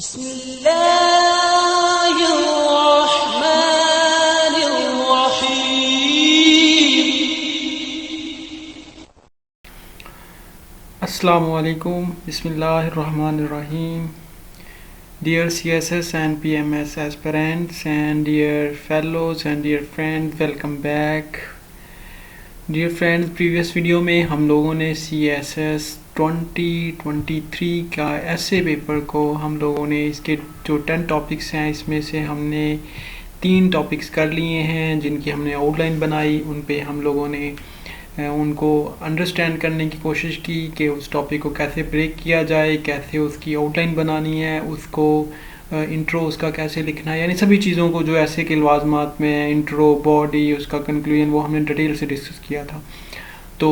Assalamualaikum. Bismillahirrahmanirrahim. Dear CSS and PMS aspirants and dear fellows and dear friends, welcome back. Dear friends, previous video में हम लोगों ने CSS 2023 का ऐसे paper को हम लोगों ने इसके जो 10 टॉपिक्स हैं इसमें से हमने 3 टॉपिक्स कर लिए हैं जिनकी हमने आउटलाइन बनाई। उन पे हम लोगों ने उनको अंडरस्टैंड करने की कोशिश की कि उस टॉपिक को कैसे ब्रेक किया जाए, कैसे उसकी आउटलाइन बनानी है, उसको इंट्रो उसका कैसे लिखना है, यानी सभी चीज़ों को जो ऐसे के लवाजमात में इंट्रो, बॉडी, उसका कंक्लूजन, वो हमने डिटेल से डिस्कस किया था। तो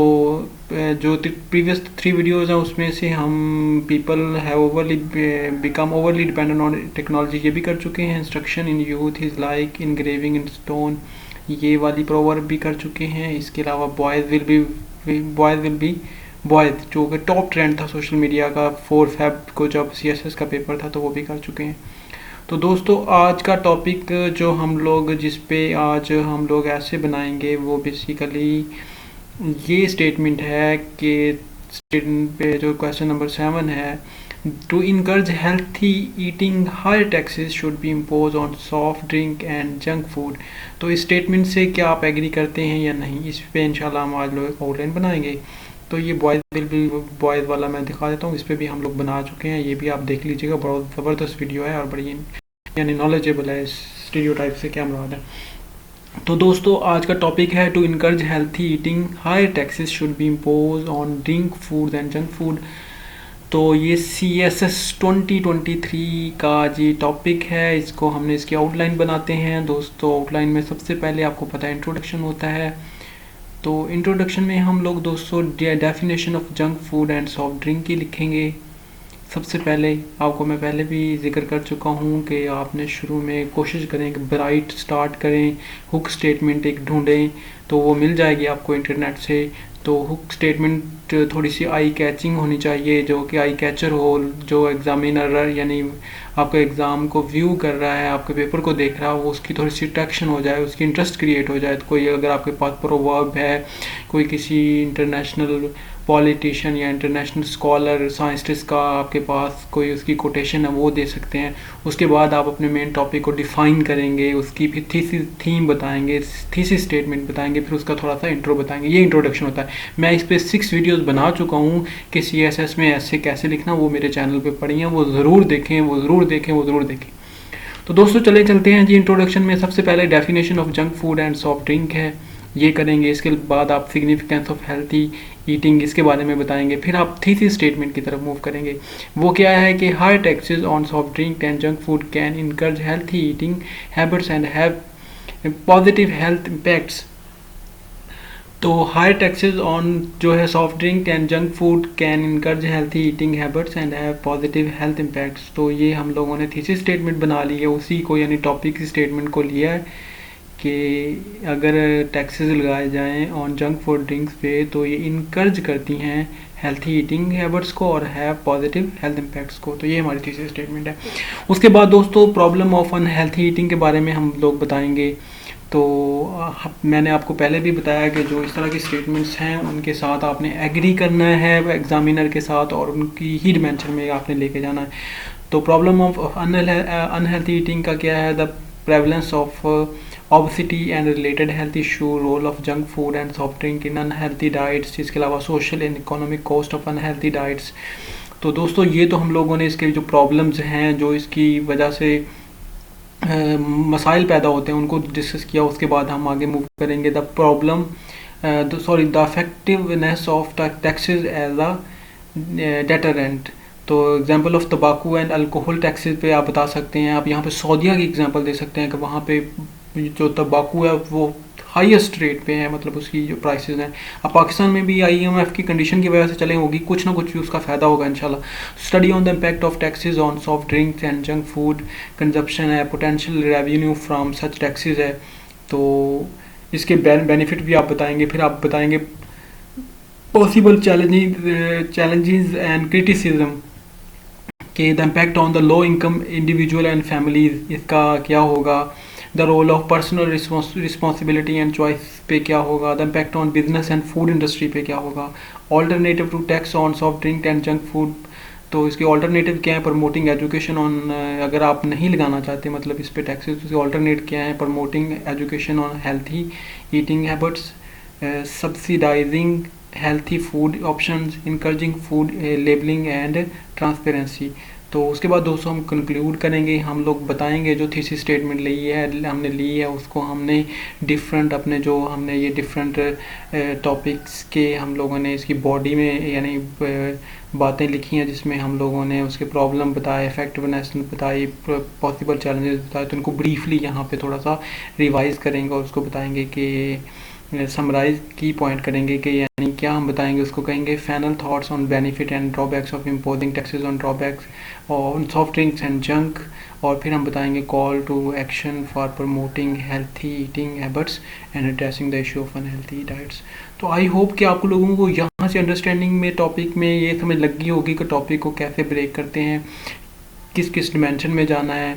जो प्रीवियस 3 वीडियोज़ हैं उसमें से हम people have overly become overly dependent on technology ये भी कर चुके हैं। Instruction in youth is like engraving in stone, ये वाली प्रोवर्ब भी कर चुके हैं। इसके अलावा बॉयज़ विल बी बॉयज़ जो कि टॉप ट्रेंड था सोशल मीडिया का 4 फेब को जब CSS का पेपर था, तो वो भी कर चुके हैं। तो दोस्तों आज का टॉपिक जो हम लोग जिस पे आज हम लोग ऐसे बनाएंगे वो बेसिकली ये स्टेटमेंट है कि स्टेटमेंट पे जो क्वेश्चन नंबर 7 है, to encourage healthy eating higher taxes should be impose on soft drink and junk food. तो इस स्टेटमेंट से क्या आप एग्री करते हैं या नहीं, इस पे इंशाल्लाह हम आज लोग आउटलाइन बनाएंगे। तो ये बॉयज़ वाला मैं दिखा देता हूँ, इस पे भी हम लोग बना चुके हैं, ये भी आप देख लीजिएगा। बहुत ज़बरदस्त वीडियो है और बड़ी यानी नॉलेजेबल है, स्टीरियोटाइप से क्या मुराद है। तो दोस्तों आज का टॉपिक है to encourage healthy eating higher taxes should be impose on drink food and junk food. तो ये CSS 2023 का जी टॉपिक है, इसको हमने इसकी आउटलाइन बनाते हैं। दोस्तों आउटलाइन में सबसे पहले आपको पता है इंट्रोडक्शन होता है। तो इंट्रोडक्शन में हम लोग दोस्तों definition of junk food and soft drink की लिखेंगे। सबसे पहले आपको मैं पहले भी जिक्र कर चुका हूँ कि आपने शुरू में कोशिश करें कि ब्राइट स्टार्ट करें, हुक स्टेटमेंट एक ढूंढें तो वो मिल जाएगी आपको इंटरनेट से। तो हुक स्टेटमेंट थोड़ी सी आई कैचिंग होनी चाहिए, जो कि आई कैचर हो, जो एग्जामिनर यानी आपका एग्ज़ाम को व्यू कर रहा है, आपके पेपर को देख रहा है, वो उसकी थोड़ी सी अट्रैक्शन हो जाए, उसकी इंटरेस्ट क्रिएट हो जाए। तो कोई अगर आपके पास प्रोवर्ब है, कोई किसी इंटरनेशनल पॉलिटिशियन या इंटरनेशनल स्कॉलर साइंटिस्ट का आपके पास कोई उसकी कोटेशन है, वो दे सकते हैं। उसके बाद आप अपने मेन टॉपिक को डिफ़ाइन करेंगे, उसकी फिर थीम बताएंगे, थीसिस स्टेटमेंट बताएंगे, फिर उसका थोड़ा सा इंट्रो बताएंगे। ये इंट्रोडक्शन होता है। मैं इस पर 6 वीडियोस बना चुका हूँ कि CSS में ऐसे कैसे लिखना, वो मेरे चैनल पे पड़ी हैं, वो ज़रूर देखें, वो ज़रूर देखें। तो दोस्तों चलते हैं जी। इंट्रोडक्शन में सबसे पहले definition of junk food and soft drink है, ये करेंगे। इसके बाद आप सिग्निफिकेंस ऑफ हेल्थी ईटिंग इसके बारे में बताएंगे। फिर आप थीसिस स्टेटमेंट की तरफ मूव करेंगे। वो क्या है कि higher taxes on soft drink and junk food can encourage healthy eating habits and have positive health impacts. तो हायर टैक्सेस ऑन जो है soft drink and junk food can encourage healthy eating habits and have positive health impacts. तो ये हम लोगों ने thesis statement बना ली है, उसी को यानी टॉपिक स्टेटमेंट को लिया है कि अगर टैक्सेस लगाए जाएं ऑन जंक फूड ड्रिंक्स पे तो ये इनकरेज करती हैं हेल्थी ईटिंग हैबिट्स को और हैव पॉजिटिव हेल्थ इम्पैक्ट्स को। तो ये हमारी थीसिस स्टेटमेंट है। उसके बाद दोस्तों प्रॉब्लम ऑफ अनहेल्थी ईटिंग के बारे में हम लोग बताएंगे। तो मैंने आपको पहले भी बताया कि जो इस तरह की स्टेटमेंट्स हैं उनके साथ आपने एग्री करना है एग्जामिनर के साथ, और उनकी ही डिमेंशन में आपने लेके जाना है। तो प्रॉब्लम ऑफ अनहेल्थी ईटिंग का क्या है, the prevalence of obesity and related health issue, role of junk food and soft drink in unhealthy diets, इसके अलावा social and economic cost of unhealthy diets। तो दोस्तों ये तो हम लोगों ने इसके जो प्रॉब्लम्स हैं, जो इसकी वजह से मसाइल पैदा होते हैं, उनको डिस्कस किया। उसके बाद हम आगे मूव करेंगे the problem the effectiveness of taxes as a deterrent. तो एग्जांपल ऑफ तंबाकू एंड अल्कोहल टैक्सेस पे आप बता सकते हैं। आप यहाँ पे सऊदीया की एग्जांपल दे सकते हैं कि वहाँ पे जो तंबाकू है वो हाईएस्ट रेट पे है, मतलब उसकी जो प्राइसेस हैं। अब पाकिस्तान में भी IMF की कंडीशन की वजह से चले होगी, कुछ ना कुछ भी उसका फ़ायदा होगा इंशाल्लाह। Study on the impact of taxes on soft drinks and junk food consumption है, potential revenue from such taxes है। तो इसके बेनिफिट भी आप बताएंगे। फिर आप बताएंगे पॉसिबल चैलेंजेस एंड क्रिटिसिज्म, कि the impact on the low income individual and families, इसका क्या होगा, the role of personal responsibility and choice पे क्या होगा, the impact on business and food industry पे क्या होगा, alternative to tax on soft drink and junk food. तो इसके ऑल्टरनेटिव क्या है, प्रमोटिंग एजुकेशन ऑन, अगर आप नहीं लगाना चाहते मतलब इस पे टैक्सेस, तो इसके ऑल्टरनेट क्या है, promoting education on healthy eating habits, subsidising healthy food options, encouraging food labelling and transparency. तो उसके बाद दोस्तों हम कंक्लूड करेंगे, हम लोग बताएंगे जो थीसिस स्टेटमेंट हमने ली है उसको हमने डिफरेंट अपने जो हमने ये डिफरेंट टॉपिक्स के हम लोगों ने इसकी बॉडी में यानी बातें लिखी हैं, जिसमें हम लोगों ने उसके प्रॉब्लम बताए, इफेक्टिवनेस बताई, पॉसिबल चैलेंजेस बताए। तो उनको ब्रीफली यहाँ पे थोड़ा सा रिवाइज करेंगे और उसको बताएंगे कि समराइज की पॉइंट करेंगे कि यानी क्या हम बताएंगे, उसको कहेंगे final thoughts on benefit and drawbacks of imposing taxes on drawbacks on soft drinks and junk. और फिर हम बताएंगे call to action for promoting healthy eating habits and addressing the issue of unhealthy diets. तो I hope कि आप लोगों को यहाँ से अंडरस्टैंडिंग में टॉपिक में ये समझ लगी होगी कि टॉपिक को कैसे ब्रेक करते हैं, किस किस डिमेंशन में जाना है।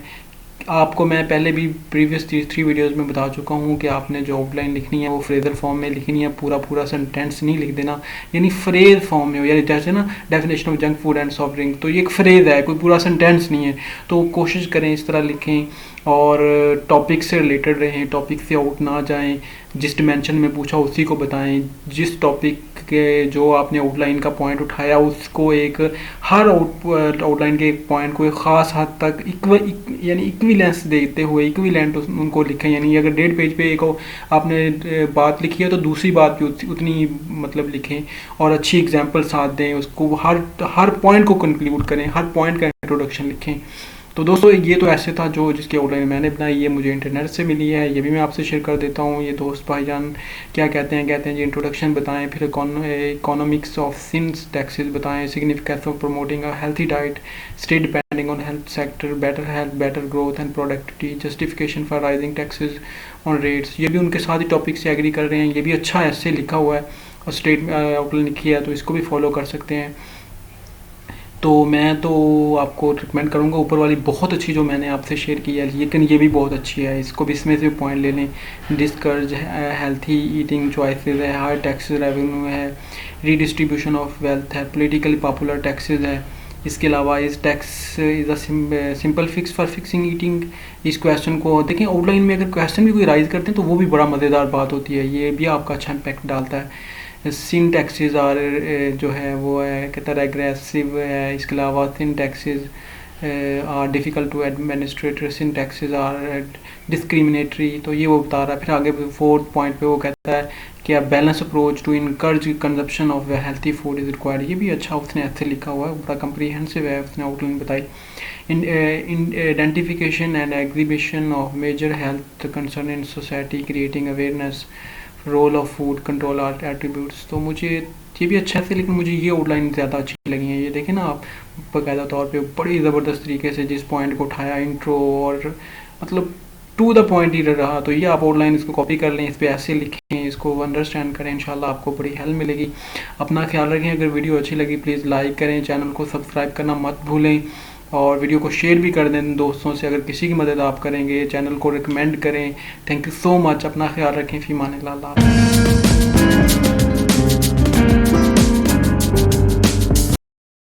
आपको मैं पहले भी प्रीवियस 3 वीडियोस में बता चुका हूँ कि आपने जो आउटलाइन लिखनी है वो फ्रेजल फॉर्म में लिखनी है, पूरा सेंटेंस नहीं लिख देना, यानी फ्रेज फॉर्म में हो। यानी जैसे ना definition of junk food and soft drink, तो ये एक फ्रेज है, कोई पूरा सेंटेंस नहीं है। तो कोशिश करें इस तरह लिखें और टॉपिक से रिलेटेड रहें, टॉपिक से आउट ना जाएं, जिस डिमेंशन में पूछा उसी को बताएं, जिस टॉपिक के जो आपने आउटलाइन का पॉइंट उठाया उसको एक हर आउटलाइन के एक पॉइंट को एक ख़ास हद तक यानी इक्विलेंस देते हुए इक्विलेंट उनको लिखें। यानी अगर 1.5 पेज पे एक आपने बात लिखी है तो दूसरी बात भी उतनी मतलब लिखें और अच्छी एग्जांपल साथ दें, उसको हर पॉइंट को कंक्लूड करें, हर पॉइंट का इंट्रोडक्शन लिखें। तो दोस्तों ये तो ऐसे था जो जिसकी आउटलाइन मैंने बनाई, ये मुझे इंटरनेट से मिली है, ये भी मैं आपसे शेयर कर देता हूँ। ये दोस्त भाईजान क्या कहते हैं जी इंट्रोडक्शन बताएं, फिर इकोनॉमिक्स ऑफ सिंस टैक्सेस बताएं, significance of promoting a healthy diet, state depending on health sector, better health, better growth and productivity, justification for rising taxes on rates. ये भी उनके साथ ही टॉपिक से एग्री कर रहे हैं, ये भी अच्छा ऐसे लिखा हुआ है और स्टेट आउटलाइन लिखी है, तो इसको भी फॉलो कर सकते हैं। तो मैं तो आपको रिकमेंड करूँगा, ऊपर वाली बहुत अच्छी जो मैंने आपसे शेयर की है, लेकिन ये भी बहुत अच्छी है, इसको भी इसमें से पॉइंट ले लें। डिस्करेज हेल्थी ईटिंग चॉइसेस है, हाई टैक्सेस रेवेन्यू है, रीडिस्ट्रीब्यूशन ऑफ वेल्थ है, पॉलिटिकली पॉपुलर टैक्सेस है। इसके अलावा इस tax is a simple fix for fixing eating. इस क्वेश्चन को देखें, आउटलाइन में अगर क्वेश्चन भी कोई राइज करते हैं तो वो भी बड़ा मज़ेदार बात होती है, ये भी आपका अच्छा इम्पैक्ट डालता है। सिन टैक्सेस आर जो है वो है कहता है एग्रेसिव है। इसके अलावा sin taxes are difficult to administrate, sin taxes are discriminatory, तो ये वो बता रहा है। फिर आगे 4th पॉइंट पे वो कहता है कि a balance approach to encourage consumption of healthy food is required. ये भी अच्छा उसने ऐसे लिखा हुआ है, बड़ा कम्प्रीहेंसिव है, उसने आउटलाइन बताई। In identification and exhibition of major health concern in society, creating awareness, role of food control art attributes. तो मुझे ये भी अच्छा है, लेकिन मुझे ये आउटलाइन ज़्यादा अच्छी लगी है। ये देखें ना आप, बाकायदा तौर पे बड़ी ज़बरदस्त तरीके से जिस पॉइंट को उठाया, इंट्रो और मतलब टू द पॉइंट ही रहा। तो ये आप आउटलाइन इसको कॉपी कर लें, इस पर ऐसे लिखें, इसको अंडरस्टैंड करें, इंशाल्लाह आपको बड़ी हेल्प मिलेगी। अपना ख्याल रखें, अगर वीडियो अच्छी लगी प्लीज़ लाइक करें, चैनल को सब्सक्राइब करना मत भूलें और वीडियो को शेयर भी कर दें दोस्तों से। अगर किसी की मदद आप करेंगे, चैनल को रिकमेंड करें। थैंक यू सो मच, अपना ख्याल रखें, फ़ी अमान अल्लाह।